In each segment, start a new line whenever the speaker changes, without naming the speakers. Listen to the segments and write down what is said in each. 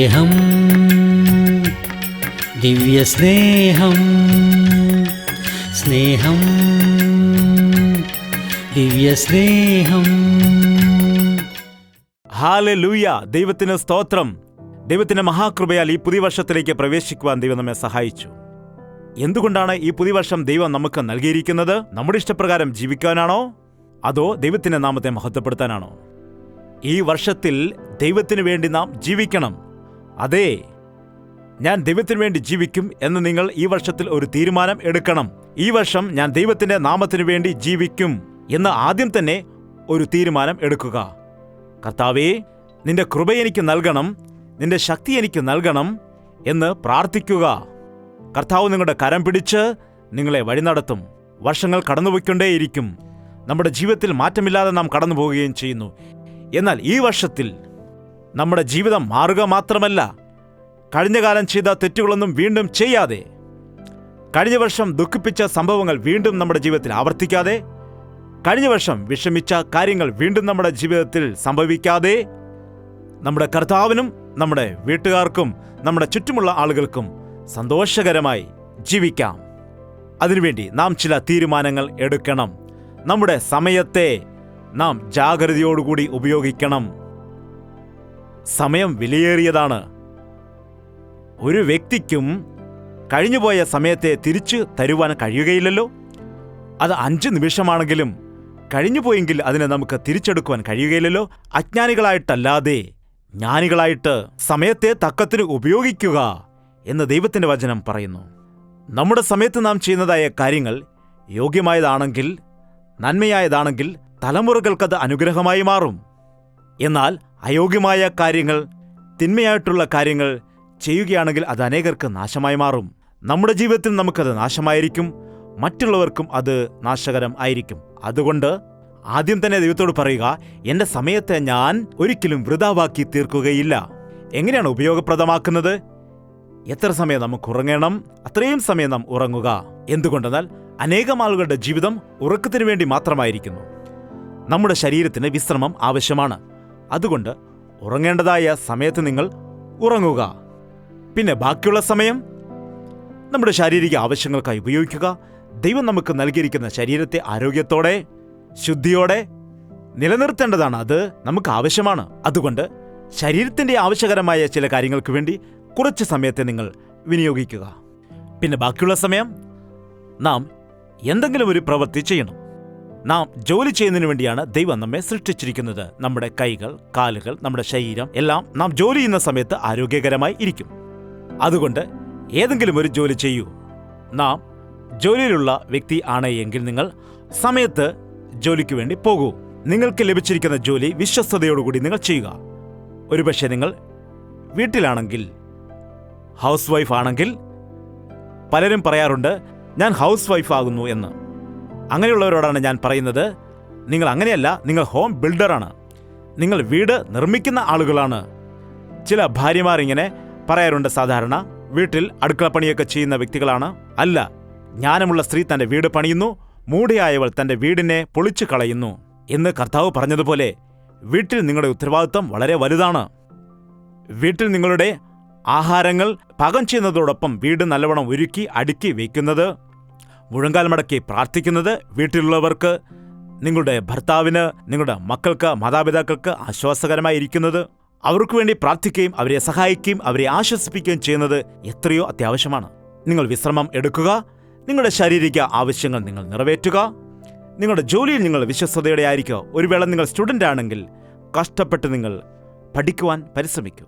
സ്നേഹം, ദിവ്യസ്നേഹം, സ്നേഹം, ദിവ്യസ്നേഹം.
ഹല്ലേലൂയ! ദൈവത്തിന് സ്തോത്രം. ദൈവത്തിന്റെ മഹാകൃപയാൽ ഈ പുതിയ വർഷത്തിലേക്ക് പ്രവേശിക്കുവാൻ ദൈവം നമ്മെ സഹായിച്ചു. എന്തുകൊണ്ടാണ് ഈ പുതിയ വർഷം ദൈവം നമുക്ക് നൽകിയിരിക്കുന്നത്? നമ്മുടെ ഇഷ്ടപ്രകാരം ജീവിക്കാനാണോ, അതോ ദൈവത്തിന്റെ നാമത്തെ മഹത്വപ്പെടുത്താനാണോ? ഈ വർഷത്തിൽ ദൈവത്തിനു വേണ്ടി നാം ജീവിക്കണം. അതെ, ഞാൻ ദൈവത്തിനു വേണ്ടി ജീവിക്കും എന്ന് നിങ്ങൾ ഈ വർഷത്തിൽ ഒരു തീരുമാനം എടുക്കണം. ഈ വർഷം ഞാൻ ദൈവത്തിന്റെ നാമത്തിനു വേണ്ടി ജീവിക്കും എന്ന് ആദ്യം തന്നെ ഒരു തീരുമാനം എടുക്കുക. കർത്താവേ, നിന്റെ കൃപ എനിക്ക് നൽകണം, നിന്റെ ശക്തി എനിക്ക് നൽകണം എന്ന് പ്രാർത്ഥിക്കുക. കർത്താവ് നിങ്ങളുടെ കരം പിടിച്ച് നിങ്ങളെ വഴി നടത്തും. വർഷങ്ങൾ കടന്നുപോയിക്കൊണ്ടേയിരിക്കും. നമ്മുടെ ജീവിതത്തിൽ മാറ്റമില്ലാതെ നാം കടന്നു പോവുകയും ചെയ്യുന്നു. എന്നാൽ ഈ വർഷത്തിൽ നമ്മുടെ ജീവിതം മാറുക മാത്രമല്ല, കഴിഞ്ഞ കാലം ചെയ്ത തെറ്റുകളൊന്നും വീണ്ടും ചെയ്യാതെ, കഴിഞ്ഞ വർഷം ദുഃഖിപ്പിച്ച സംഭവങ്ങൾ വീണ്ടും നമ്മുടെ ജീവിതത്തിൽ ആവർത്തിക്കാതെ, കഴിഞ്ഞ വർഷം വിഷമിച്ച കാര്യങ്ങൾ വീണ്ടും നമ്മുടെ ജീവിതത്തിൽ സംഭവിക്കാതെ, നമ്മുടെ കർത്താവിനും നമ്മുടെ വീട്ടുകാർക്കും നമ്മുടെ ചുറ്റുമുള്ള ആളുകൾക്കും സന്തോഷകരമായി ജീവിക്കാം. അതിനുവേണ്ടി നാം ചില തീരുമാനങ്ങൾ എടുക്കണം. നമ്മുടെ സമയത്തെ നാം ജാഗ്രതയോടുകൂടി ഉപയോഗിക്കണം. സമയം വിലയേറിയതാണ്. ഒരു വ്യക്തിക്കും കഴിഞ്ഞുപോയ സമയത്തെ തിരിച്ചു തരുവാൻ കഴിയുകയില്ലല്ലോ. അത് 5 നിമിഷമാണെങ്കിലും കഴിഞ്ഞുപോയെങ്കിൽ അതിനെ നമുക്ക് തിരിച്ചെടുക്കുവാൻ കഴിയുകയില്ലല്ലോ. അജ്ഞാനികളായിട്ടല്ലാതെ ജ്ഞാനികളായിട്ട് സമയത്തെ തക്കത്തിന് ഉപയോഗിക്കുക എന്ന് ദൈവത്തിന്റെ വചനം പറയുന്നു. നമ്മുടെ സമയത്ത് നാം ചെയ്യുന്നതായ കാര്യങ്ങൾ യോഗ്യമായതാണെങ്കിൽ, നന്മയായതാണെങ്കിൽ തലമുറകൾക്കത് അനുഗ്രഹമായി മാറും. എന്നാൽ അയോഗ്യമായ കാര്യങ്ങൾ, തിന്മയായിട്ടുള്ള കാര്യങ്ങൾ ചെയ്യുകയാണെങ്കിൽ അത് അനേകർക്ക് നാശമായി മാറും. നമ്മുടെ ജീവിതത്തിൽ നമുക്കത് നാശമായിരിക്കും, മറ്റുള്ളവർക്കും അത് നാശകരം ആയിരിക്കും. അതുകൊണ്ട് ആദ്യം തന്നെ ദൈവത്തോട് പറയുക, എൻ്റെ സമയത്തെ ഞാൻ ഒരിക്കലും വൃഥാവാക്കി തീർക്കുകയില്ല. എങ്ങനെയാണ് ഉപയോഗപ്രദമാക്കുന്നത്? എത്ര സമയം നമുക്ക് ഉറങ്ങണം അത്രയും സമയം നാം ഉറങ്ങുക. എന്തുകൊണ്ടെന്നാൽ അനേകം ആളുകളുടെ ജീവിതം ഉറക്കത്തിനു വേണ്ടി മാത്രമായിരിക്കുന്നു. നമ്മുടെ ശരീരത്തിന് വിശ്രമം ആവശ്യമാണ്. അതുകൊണ്ട് ഉറങ്ങേണ്ടതായ സമയത്ത് നിങ്ങൾ ഉറങ്ങുക. പിന്നെ ബാക്കിയുള്ള സമയം നമ്മുടെ ശാരീരിക ആവശ്യങ്ങൾക്കായി ഉപയോഗിക്കുക. ദൈവം നമുക്ക് നൽകിയിരിക്കുന്ന ശരീരത്തെ ആരോഗ്യത്തോടെ, ശുദ്ധിയോടെ നിലനിർത്തേണ്ടതാണ്. അത് നമുക്ക് ആവശ്യമാണ്. അതുകൊണ്ട് ശരീരത്തിന്റെ ആവശ്യകരമായ ചില കാര്യങ്ങൾക്ക് വേണ്ടി കുറച്ച് സമയത്തെ നിങ്ങൾ വിനിയോഗിക്കുക. പിന്നെ ബാക്കിയുള്ള സമയം നാം എന്തെങ്കിലും ഒരു പ്രവൃത്തി ചെയ്യണം. നാം ജോലി ചെയ്യുന്നതിന് വേണ്ടിയാണ് ദൈവം നമ്മെ സൃഷ്ടിച്ചിരിക്കുന്നത്. നമ്മുടെ കൈകൾ, കാലുകൾ, നമ്മുടെ ശരീരം എല്ലാം നാം ജോലി ചെയ്യുന്ന സമയത്ത് ആരോഗ്യകരമായി ഇരിക്കും. അതുകൊണ്ട് ഏതെങ്കിലും ഒരു ജോലി ചെയ്യൂ. നാം ജോലിയിലുള്ള വ്യക്തി ആണ് എങ്കിൽ നിങ്ങൾ സമയത്ത് ജോലിക്ക് വേണ്ടി പോകൂ. നിങ്ങൾക്ക് ലഭിച്ചിരിക്കുന്ന ജോലി വിശ്വസ്തയോടുകൂടി നിങ്ങൾ ചെയ്യുക. ഒരുപക്ഷെ നിങ്ങൾ വീട്ടിലാണെങ്കിൽ, ഹൗസ് വൈഫ് ആണെങ്കിൽ, പലരും പറയാറുണ്ട് ഞാൻ ഹൗസ് വൈഫ് ആകുന്നു എന്ന്. അങ്ങനെയുള്ളവരോടാണ് ഞാൻ പറയുന്നത്, നിങ്ങൾ അങ്ങനെയല്ല, നിങ്ങൾ ഹോം ബിൽഡറാണ്. നിങ്ങൾ വീട് നിർമ്മിക്കുന്ന ആളുകളാണ്. ചില ഭാര്യമാർ ഇങ്ങനെ പറയാറുണ്ട്, സാധാരണ വീട്ടിൽ അടുക്കളപ്പണിയൊക്കെ ചെയ്യുന്ന വ്യക്തികളാണ്. അല്ല, ജ്ഞാനമുള്ള സ്ത്രീ തന്റെ വീട് പണിയുന്നു, മൂഢയായവൾ തന്റെ വീടിനെ പൊളിച്ചു കളയുന്നു എന്ന് കർത്താവ് പറഞ്ഞതുപോലെ വീട്ടിൽ നിങ്ങളുടെ ഉത്തരവാദിത്വം വളരെ വലുതാണ്. വീട്ടിൽ നിങ്ങളുടെ ആഹാരങ്ങൾ പാകം ചെയ്യുന്നതോടൊപ്പം വീട് നല്ലവണ്ണം ഒരുക്കി അടുക്കി വയ്ക്കുന്നത്, മുഴങ്കാൽ മടക്കി പ്രാർത്ഥിക്കുന്നത്, വീട്ടിലുള്ളവർക്ക്, നിങ്ങളുടെ ഭർത്താവിന്, നിങ്ങളുടെ മക്കൾക്ക്, മാതാപിതാക്കൾക്ക് ആശ്വാസകരമായിരിക്കുന്നത്, അവർക്ക് വേണ്ടി പ്രാർത്ഥിക്കുകയും അവരെ സഹായിക്കുകയും അവരെ ആശ്വസിപ്പിക്കുകയും ചെയ്യുന്നത് എത്രയോ അത്യാവശ്യമാണ്. നിങ്ങൾ വിശ്രമം എടുക്കുക. നിങ്ങളുടെ ശാരീരിക ആവശ്യങ്ങൾ നിങ്ങൾ നിറവേറ്റുക. നിങ്ങളുടെ ജോലിയിൽ നിങ്ങൾ വിശ്വസ്തയോടെ ആയിരിക്കുക. ഒരു വേള നിങ്ങൾ സ്റ്റുഡൻ്റ് ആണെങ്കിൽ കഷ്ടപ്പെട്ട് നിങ്ങൾ പഠിക്കുവാൻ പരിശ്രമിക്കൂ.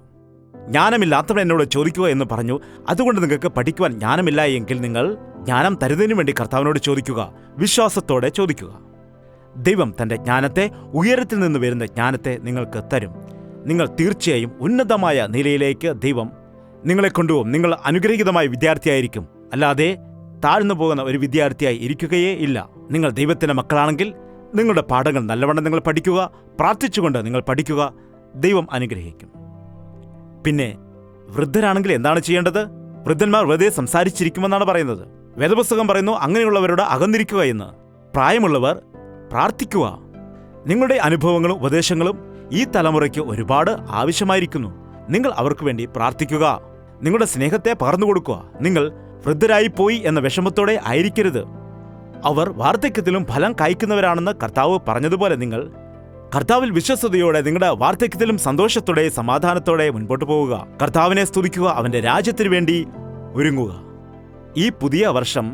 ജ്ഞാനമില്ലാത്തവൻ എന്നോട് ചോദിക്കുക എന്ന് പറഞ്ഞു. അതുകൊണ്ട് നിങ്ങൾക്ക് പഠിക്കുവാൻ ജ്ഞാനമില്ല എങ്കിൽ നിങ്ങൾ ജ്ഞാനം തരുന്നതിനു വേണ്ടി കർത്താവിനോട് ചോദിക്കുക. വിശ്വാസത്തോടെ ചോദിക്കുക. ദൈവം തൻ്റെ ജ്ഞാനത്തെ, ഉയരത്തിൽ നിന്ന് വരുന്ന ജ്ഞാനത്തെ നിങ്ങൾക്ക് തരും. നിങ്ങൾ തീർച്ചയായും ഉന്നതമായ നിലയിലേക്ക് ദൈവം നിങ്ങളെ കൊണ്ടുപോകും. നിങ്ങൾ അനുഗ്രഹീതമായ വിദ്യാർത്ഥിയായിരിക്കും, അല്ലാതെ താഴ്ന്നു പോകുന്ന ഒരു വിദ്യാർത്ഥിയായി ഇരിക്കുകയേ ഇല്ല. നിങ്ങൾ ദൈവത്തിൻ്റെ മക്കളാണെങ്കിൽ നിങ്ങളുടെ പാഠങ്ങൾ നല്ലവണ്ണം നിങ്ങൾ പഠിക്കുക. പ്രാർത്ഥിച്ചുകൊണ്ട് നിങ്ങൾ പഠിക്കുക. ദൈവം അനുഗ്രഹിക്കും. പിന്നെ വൃദ്ധരാണെങ്കിൽ എന്താണ് ചെയ്യേണ്ടത്? വൃദ്ധന്മാർ വെറുതെ സംസാരിച്ചിരിക്കുമെന്നാണ് പറയുന്നത്. വേദപുസ്തകം പറയുന്നു അങ്ങനെയുള്ളവരോട് അകന്നിരിക്കുക എന്ന്. പ്രായമുള്ളവർ പ്രാർത്ഥിക്കുക. നിങ്ങളുടെ അനുഭവങ്ങളും ഉപദേശങ്ങളും ഈ തലമുറയ്ക്ക് ഒരുപാട് ആവശ്യമായിരിക്കുന്നു. നിങ്ങൾ അവർക്ക് വേണ്ടി പ്രാർത്ഥിക്കുക. നിങ്ങളുടെ സ്നേഹത്തെ പകർന്നു കൊടുക്കുക. നിങ്ങൾ വൃദ്ധരായിപ്പോയി എന്ന വിഷമത്തോടെ ആയിരിക്കരുത്. അവർ വാർദ്ധക്യത്തിലും ഫലം കായ്ക്കുന്നവരാണെന്ന് കർത്താവ് പറഞ്ഞതുപോലെ നിങ്ങൾ കർത്താവിൽ വിശ്വസ്തയോടെ നിങ്ങളുടെ വാർദ്ധക്യത്തിലും സന്തോഷത്തോടെ സമാധാനത്തോടെ മുൻപോട്ട് പോവുക. കർത്താവിനെ സ്തുതിക്കുക. അവന്റെ രാജ്യത്തിനു വേണ്ടി ഒരുങ്ങുക. ഈ പുതിയ വർഷം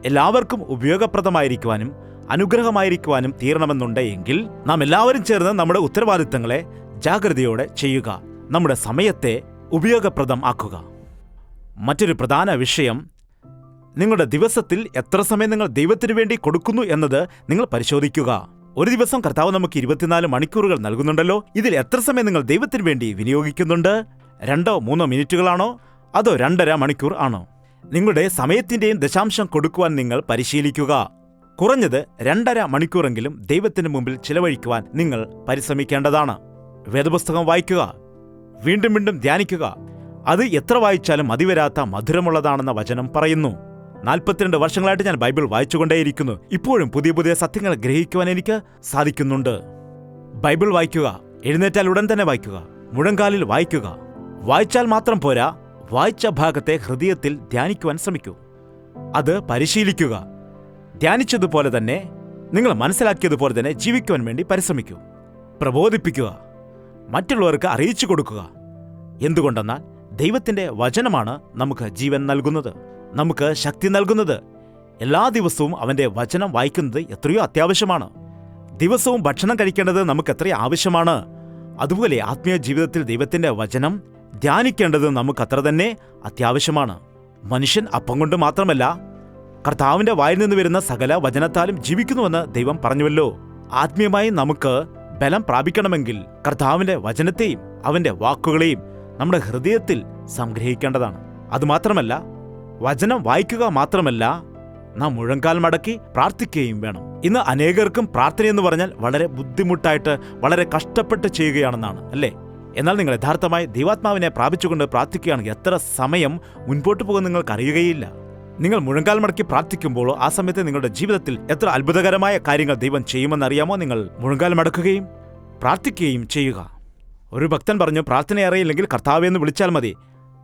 എല്ലാവർക്കും ഉപയോഗപ്രദമായിരിക്കുവാനും അനുഗ്രഹമായിരിക്കുവാനും തീരണമെന്നുണ്ടെങ്കിൽ നാം എല്ലാവരും ചേർന്ന് നമ്മുടെ ഉത്തരവാദിത്തങ്ങളെ ജാഗ്രതയോടെ ചെയ്യുക. നമ്മുടെ സമയത്തെ ഉപയോഗപ്രദം ആക്കുക. മറ്റൊരു പ്രധാന വിഷയം, നിങ്ങളുടെ ദിവസത്തിൽ എത്ര സമയം നിങ്ങൾ ദൈവത്തിനു വേണ്ടി കൊടുക്കുന്നു എന്നത് നിങ്ങൾ പരിശോധിക്കുക. ഒരു ദിവസം കർത്താവ് നമുക്ക് 24 മണിക്കൂറുകൾ നൽകുന്നുണ്ടല്ലോ. ഇതിൽ എത്ര സമയം നിങ്ങൾ ദൈവത്തിനു വേണ്ടി വിനിയോഗിക്കുന്നുണ്ട്? 2-3 മിനിറ്റുകളാണോ അതോ 2.5 മണിക്കൂർ ആണോ? നിങ്ങളുടെ സമയത്തിന്റെയും ദശാംശം കൊടുക്കുവാൻ നിങ്ങൾ പരിശീലിക്കുക. കുറഞ്ഞത് 2.5 മണിക്കൂറെങ്കിലും ദൈവത്തിന് മുമ്പിൽ ചിലവഴിക്കുവാൻ നിങ്ങൾ പരിശ്രമിക്കേണ്ടതാണ്. വേദപുസ്തകം വായിക്കുക, വീണ്ടും വീണ്ടും ധ്യാനിക്കുക. അത് എത്ര വായിച്ചാലും മതിവരാത്ത മധുരമുള്ളതാണെന്ന വചനം പറയുന്നു. 42 വർഷങ്ങളായിട്ട് ഞാൻ ബൈബിൾ വായിച്ചുകൊണ്ടേയിരിക്കുന്നു. ഇപ്പോഴും പുതിയ പുതിയ സത്യങ്ങൾ ഗ്രഹിക്കുവാൻ എനിക്ക് സാധിക്കുന്നുണ്ട്. ബൈബിൾ വായിക്കുക. എഴുന്നേറ്റാൽ ഉടൻ തന്നെ വായിക്കുക. മുഴങ്കാലിൽ വായിക്കുക. വായിച്ചാൽ മാത്രം പോരാ, വായിച്ച ഭാഗത്തെ ഹൃദയത്തിൽ ധ്യാനിക്കുവാൻ ശ്രമിക്കൂ. അത് പരിശീലിക്കുക. ധ്യാനിച്ചതുപോലെ തന്നെ, നിങ്ങൾ മനസ്സിലാക്കിയതുപോലെ തന്നെ ജീവിക്കുവാൻ വേണ്ടി പരിശ്രമിക്കൂ. പ്രബോധിപ്പിക്കുക. മറ്റുള്ളവർക്ക് അറിയിച്ചു കൊടുക്കുക. എന്തുകൊണ്ടെന്നാൽ ദൈവത്തിന്റെ വചനമാണ് നമുക്ക് ജീവൻ നൽകുന്നത്, നമുക്ക് ശക്തി നൽകുന്നത്. എല്ലാ ദിവസവും അവന്റെ വചനം വായിക്കുന്നത് എത്രയോ അത്യാവശ്യമാണ്. ദിവസവും ഭക്ഷണം കഴിക്കേണ്ടത് നമുക്ക് എത്രയോ ആവശ്യമാണ്. അതുപോലെ ആത്മീയ ജീവിതത്തിൽ ദൈവത്തിന്റെ വചനം ധ്യാനിക്കേണ്ടത് നമുക്ക് അത്ര തന്നെ അത്യാവശ്യമാണ്. മനുഷ്യൻ അപ്പം കൊണ്ട് മാത്രമല്ല, കർത്താവിന്റെ വായിൽ നിന്ന് വരുന്ന സകല വചനത്താലും ജീവിക്കുന്നുവെന്ന് ദൈവം പറഞ്ഞുവല്ലോ. ആത്മീയമായി നമുക്ക് ബലം പ്രാപിക്കണമെങ്കിൽ കർത്താവിന്റെ വചനത്തെയും അവന്റെ വാക്കുകളെയും നമ്മുടെ ഹൃദയത്തിൽ സംഗ്രഹിക്കേണ്ടതാണ്. അതുമാത്രമല്ല, വചനം വായിക്കുക മാത്രമല്ല, നാം മുഴങ്കാൽ മടക്കി പ്രാർത്ഥിക്കുകയും വേണം. ഇന്ന് അനേകർക്കും പ്രാർത്ഥനയെന്ന് പറഞ്ഞാൽ വളരെ ബുദ്ധിമുട്ടായിട്ട്, വളരെ കഷ്ടപ്പെട്ട് ചെയ്യുകയാണെന്നാണ് അല്ലേ? എന്നാൽ നിങ്ങൾ യഥാർത്ഥമായി ദൈവാത്മാവിനെ പ്രാപിച്ചുകൊണ്ട് പ്രാർത്ഥിക്കുകയാണെങ്കിൽ എത്ര സമയം മുൻപോട്ട് പോകുന്ന നിങ്ങൾക്ക് അറിയുകയില്ല. നിങ്ങൾ മുഴങ്കാൽ മടക്കി പ്രാർത്ഥിക്കുമ്പോൾ ആ സമയത്ത് നിങ്ങളുടെ ജീവിതത്തിൽ എത്ര അത്ഭുതകരമായ കാര്യങ്ങൾ ദൈവം ചെയ്യുമെന്നറിയാമോ? നിങ്ങൾ മുഴങ്കാൽ മടക്കുകയും പ്രാർത്ഥിക്കുകയും ചെയ്യുക. ഒരു ഭക്തൻ പറഞ്ഞു, പ്രാർത്ഥന അറിയില്ലെങ്കിൽ കർത്താവെ എന്ന് വിളിച്ചാൽ മതി,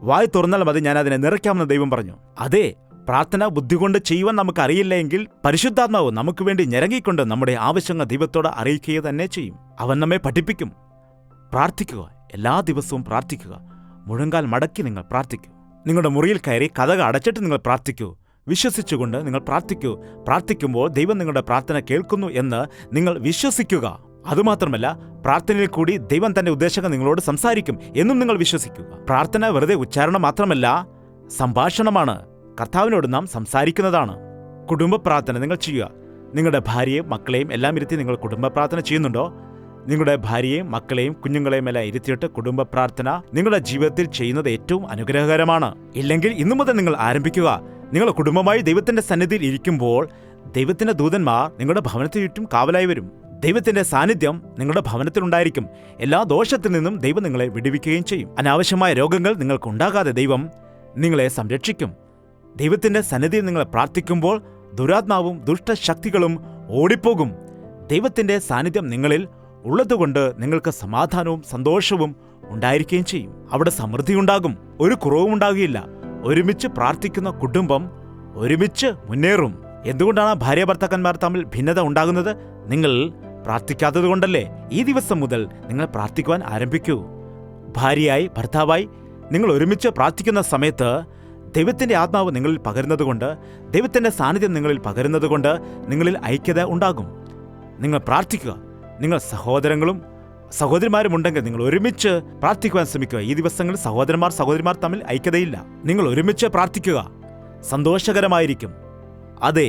വായ് തുറന്നാൽ മതി, ഞാൻ അതിനെ നിറയ്ക്കാമെന്ന് ദൈവം പറഞ്ഞു. അതെ, പ്രാർത്ഥന ബുദ്ധി കൊണ്ട് ചെയ്യുവാൻ നമുക്ക് അറിയില്ല എങ്കിൽ പരിശുദ്ധാത്മാവ് നമുക്ക് വേണ്ടി ഞരങ്ങിക്കൊണ്ട് നമ്മുടെ ആവശ്യങ്ങൾ ദൈവത്തോട് അറിയിക്കുക തന്നെ ചെയ്യും. അവൻ നമ്മെ പഠിപ്പിക്കും. പ്രാർത്ഥിക്കുക. എല്ലാ ദിവസവും പ്രാർത്ഥിക്കുക. മുഴങ്കാൽ മടക്കി നിങ്ങൾ പ്രാർത്ഥിക്കൂ. നിങ്ങളുടെ മുറിയിൽ കയറി കതക് അടച്ചിട്ട് നിങ്ങൾ പ്രാർത്ഥിക്കൂ. വിശ്വസിച്ചുകൊണ്ട് നിങ്ങൾ പ്രാർത്ഥിക്കൂ. പ്രാർത്ഥിക്കുമ്പോൾ ദൈവം നിങ്ങളുടെ പ്രാർത്ഥന കേൾക്കുന്നു എന്ന് നിങ്ങൾ വിശ്വസിക്കുക. അതുമാത്രമല്ല, പ്രാർത്ഥനയിൽ കൂടി ദൈവം തന്റെ ഉദ്ദേശങ്ങൾ നിങ്ങളോട് സംസാരിക്കും എന്നും നിങ്ങൾ വിശ്വസിക്കുക. പ്രാർത്ഥന വെറുതെ ഉച്ചാരണം മാത്രമല്ല, സംഭാഷണമാണ്. കർത്താവിനോട് നാം സംസാരിക്കുന്നതാണ്. കുടുംബ പ്രാർത്ഥന നിങ്ങൾ ചെയ്യുക. നിങ്ങളുടെ ഭാര്യയും മക്കളെയും എല്ലാം ഇരുത്തി നിങ്ങൾ കുടുംബ പ്രാർത്ഥന ചെയ്യുന്നുണ്ടോ? നിങ്ങളുടെ ഭാര്യയെയും മക്കളെയും കുഞ്ഞുങ്ങളെയും എല്ലാം ഇരുത്തിയിട്ട് കുടുംബ പ്രാർത്ഥന നിങ്ങളുടെ ജീവിതത്തിൽ ചെയ്യുന്നത് ഏറ്റവും അനുഗ്രഹകരമാണ്. ഇല്ലെങ്കിൽ ഇന്നു മുതൽ നിങ്ങൾ ആരംഭിക്കുക. നിങ്ങൾ കുടുംബമായി ദൈവത്തിന്റെ സന്നിധിയിൽ ഇരിക്കുമ്പോൾ ദൈവത്തിന്റെ ദൂതന്മാർ നിങ്ങളുടെ ഭവനത്തിന് ചുറ്റും കാവലായി വരും. ദൈവത്തിന്റെ സാന്നിധ്യം നിങ്ങളുടെ ഭവനത്തിലുണ്ടായിരിക്കും. എല്ലാ ദോഷത്തിൽ നിന്നും ദൈവം നിങ്ങളെ വിടുവിക്കുകയും ചെയ്യും. അനാവശ്യമായ രോഗങ്ങൾ നിങ്ങൾക്കുണ്ടാകാതെ ദൈവം നിങ്ങളെ സംരക്ഷിക്കും. ദൈവത്തിന്റെ സന്നിധിയിൽ നിങ്ങൾ പ്രാർത്ഥിക്കുമ്പോൾ ദുരാത്മാവും ദുഷ്ടശക്തികളും ഓടിപ്പോകും. ദൈവത്തിന്റെ സാന്നിധ്യം നിങ്ങളിൽ ഉള്ളതുകൊണ്ട് നിങ്ങൾക്ക് സമാധാനവും സന്തോഷവും ഉണ്ടായിരിക്കുകയും ചെയ്യും. അവിടെ സമൃദ്ധിയുണ്ടാകും, ഒരു കുറവും ഉണ്ടാകുകയില്ല. ഒരുമിച്ച് പ്രാർത്ഥിക്കുന്ന കുടുംബം ഒരുമിച്ച് മുന്നേറും. എന്തുകൊണ്ടാണ് ഭാര്യ ഭർത്താക്കന്മാർ തമ്മിൽ ഭിന്നത ഉണ്ടാകുന്നത്? നിങ്ങൾ പ്രാർത്ഥിക്കാത്തതുകൊണ്ടല്ലേ? ഈ ദിവസം മുതൽ നിങ്ങൾ പ്രാർത്ഥിക്കുവാൻ ആരംഭിക്കൂ. ഭാര്യയായി ഭർത്താവായി നിങ്ങൾ ഒരുമിച്ച് പ്രാർത്ഥിക്കുന്ന സമയത്ത് ദൈവത്തിന്റെ ആത്മാവ് നിങ്ങളിൽ പകരുന്നതുകൊണ്ട്, ദൈവത്തിന്റെ സാന്നിധ്യം നിങ്ങളിൽ പകരുന്നതുകൊണ്ട് നിങ്ങളിൽ ഐക്യത ഉണ്ടാകും. നിങ്ങൾ പ്രാർത്ഥിക്കുക. നിങ്ങൾ സഹോദരങ്ങളും സഹോദരിമാരും ഉണ്ടെങ്കിൽ നിങ്ങൾ ഒരുമിച്ച് പ്രാർത്ഥിക്കുവാൻ ശ്രമിക്കുക. ഈ ദിവസങ്ങളിൽ സഹോദരന്മാർ തമ്മിൽ ഐക്യതയില്ല. നിങ്ങൾ ഒരുമിച്ച് പ്രാർത്ഥിക്കുക. സന്തോഷകരമായിരിക്കും. അതെ,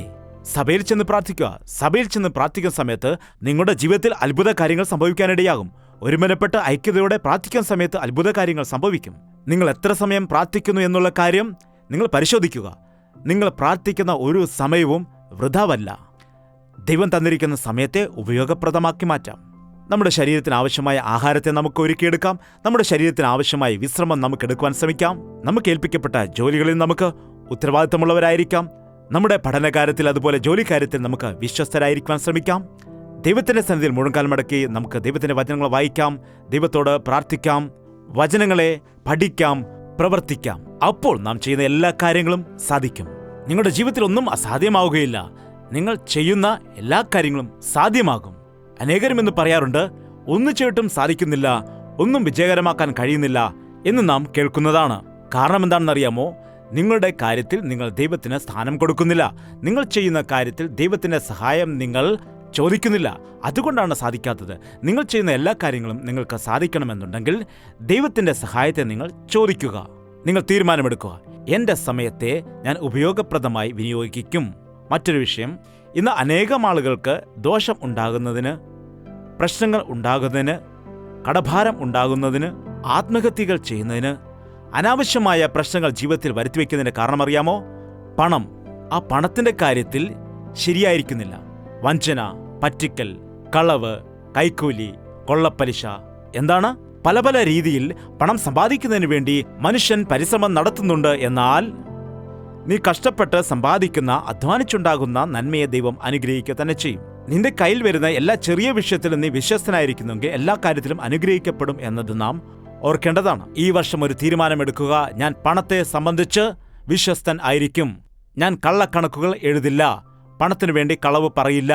സഭയിൽ ചെന്ന് പ്രാർത്ഥിക്കുക. സഭയിൽ ചെന്ന് പ്രാർത്ഥിക്കുന്ന സമയത്ത് നിങ്ങളുടെ ജീവിതത്തിൽ അത്ഭുത കാര്യങ്ങൾ സംഭവിക്കാനിടയാകും. ഒരുമനപ്പെട്ട് ഐക്യതയോടെ പ്രാർത്ഥിക്കുന്ന സമയത്ത് അത്ഭുത കാര്യങ്ങൾ സംഭവിക്കും. നിങ്ങൾ എത്ര സമയം പ്രാർത്ഥിക്കുന്നു എന്നുള്ള കാര്യം നിങ്ങൾ പരിശോധിക്കുക. നിങ്ങൾ പ്രാർത്ഥിക്കുന്ന ഒരു സമയവും വൃഥാവല്ല. ദൈവം തന്നിരിക്കുന്ന സമയത്തെ ഉപയോഗപ്രദമാക്കി മാറ്റാം. നമ്മുടെ ശരീരത്തിന് ആവശ്യമായ ആഹാരത്തെ നമുക്ക് ഒരുക്കിയെടുക്കാം. നമ്മുടെ ശരീരത്തിന് ആവശ്യമായ വിശ്രമം നമുക്ക് എടുക്കുവാൻ ശ്രമിക്കാം. നമുക്ക് ഏൽപ്പിക്കപ്പെട്ട ജോലികളിൽ നമുക്ക് ഉത്തരവാദിത്തമുള്ളവരായിരിക്കാം. നമ്മുടെ പഠനകാര്യത്തിൽ അതുപോലെ ജോലിക്കാര്യത്തിൽ നമുക്ക് വിശ്വസ്തരായിരിക്കാൻ ശ്രമിക്കാം. ദൈവത്തിന്റെ സന്നിധിയിൽ മുഴങ്കാൽ മടക്കി നമുക്ക് ദൈവത്തിന്റെ വചനങ്ങൾ വായിക്കാം, ദൈവത്തോട് പ്രാർത്ഥിക്കാം. വചനങ്ങളെ പഠിക്കാം, പ്രവർത്തിക്കാം. അപ്പോൾ നാം ചെയ്യുന്ന എല്ലാ കാര്യങ്ങളും സാധിക്കും. നിങ്ങളുടെ ജീവിതത്തിൽ ഒന്നും അസാധ്യമാവുകയില്ല. നിങ്ങൾ ചെയ്യുന്ന എല്ലാ കാര്യങ്ങളും സാധ്യമാകും. അനേകരും എന്ന് പറയാറുണ്ട്, ഒന്നു ചെയ്തിട്ടും സാധിക്കുന്നില്ല, ഒന്നും വിജയകരമാക്കാൻ കഴിയുന്നില്ല എന്ന് നാം കേൾക്കുന്നതാണ്. കാരണം എന്താണെന്നറിയാമോ? നിങ്ങളുടെ കാര്യത്തിൽ നിങ്ങൾ ദൈവത്തിന് സ്ഥാനം കൊടുക്കുന്നില്ല. നിങ്ങൾ ചെയ്യുന്ന കാര്യത്തിൽ ദൈവത്തിന്റെ സഹായം നിങ്ങൾ ചോദിക്കുന്നില്ല. അതുകൊണ്ടാണ് സാധിക്കാത്തത്. നിങ്ങൾ ചെയ്യുന്ന എല്ലാ കാര്യങ്ങളും നിങ്ങൾക്ക് സാധിക്കണമെന്നുണ്ടെങ്കിൽ ദൈവത്തിന്റെ സഹായത്തെ നിങ്ങൾ ചോദിക്കുക. നിങ്ങൾ തീരുമാനമെടുക്കുക, എൻ്റെ സമയത്തെ ഞാൻ ഉപയോഗപ്രദമായി വിനിയോഗിക്കും. മറ്റൊരു വിഷയം, ഇന്ന് അനേകം ആളുകൾക്ക് ദോഷം ഉണ്ടാകുന്നതിന്, പ്രശ്നങ്ങൾ ഉണ്ടാകുന്നതിന്, കടഭാരം ഉണ്ടാകുന്നതിന്, ആത്മഹത്യകൾ ചെയ്യുന്നതിന്, അനാവശ്യമായ പ്രശ്നങ്ങൾ ജീവിതത്തിൽ വരുത്തിവെക്കുന്നതിന് കാരണമറിയാമോ? പണം. ആ പണത്തിന്റെ കാര്യത്തിൽ ശരിയായിരിക്കുന്നില്ല. വഞ്ചന, പറ്റിക്കൽ, കളവ്, കൈക്കൂലി, കൊള്ളപ്പലിശ. എന്താണ്? പല പല രീതിയിൽ പണം സമ്പാദിക്കുന്നതിന് വേണ്ടി മനുഷ്യൻ പരിശ്രമം നടത്തുന്നുണ്ട്. എന്നാൽ നീ കഷ്ടപ്പെട്ട് സമ്പാദിക്കുന്ന, അധ്വാനിച്ചുണ്ടാകുന്ന നന്മയെ ദൈവം അനുഗ്രഹിക്കുക തന്നെ ചെയ്യും. നിന്റെ കയ്യിൽ വരുന്ന എല്ലാ ചെറിയ വിഷയത്തിലും നീ വിശ്വസ്തനായിരിക്കുന്നെങ്കിൽ എല്ലാ കാര്യത്തിലും അനുഗ്രഹിക്കപ്പെടും എന്നത് നാം ഓർക്കേണ്ടതാണ്. ഈ വർഷം ഒരു തീരുമാനമെടുക്കുക, ഞാൻ പണത്തെ സംബന്ധിച്ച് വിശ്വസ്തൻ ആയിരിക്കും. ഞാൻ കള്ളക്കണക്കുകൾ എഴുതില്ല, പണത്തിനു വേണ്ടി കളവ് പറയില്ല,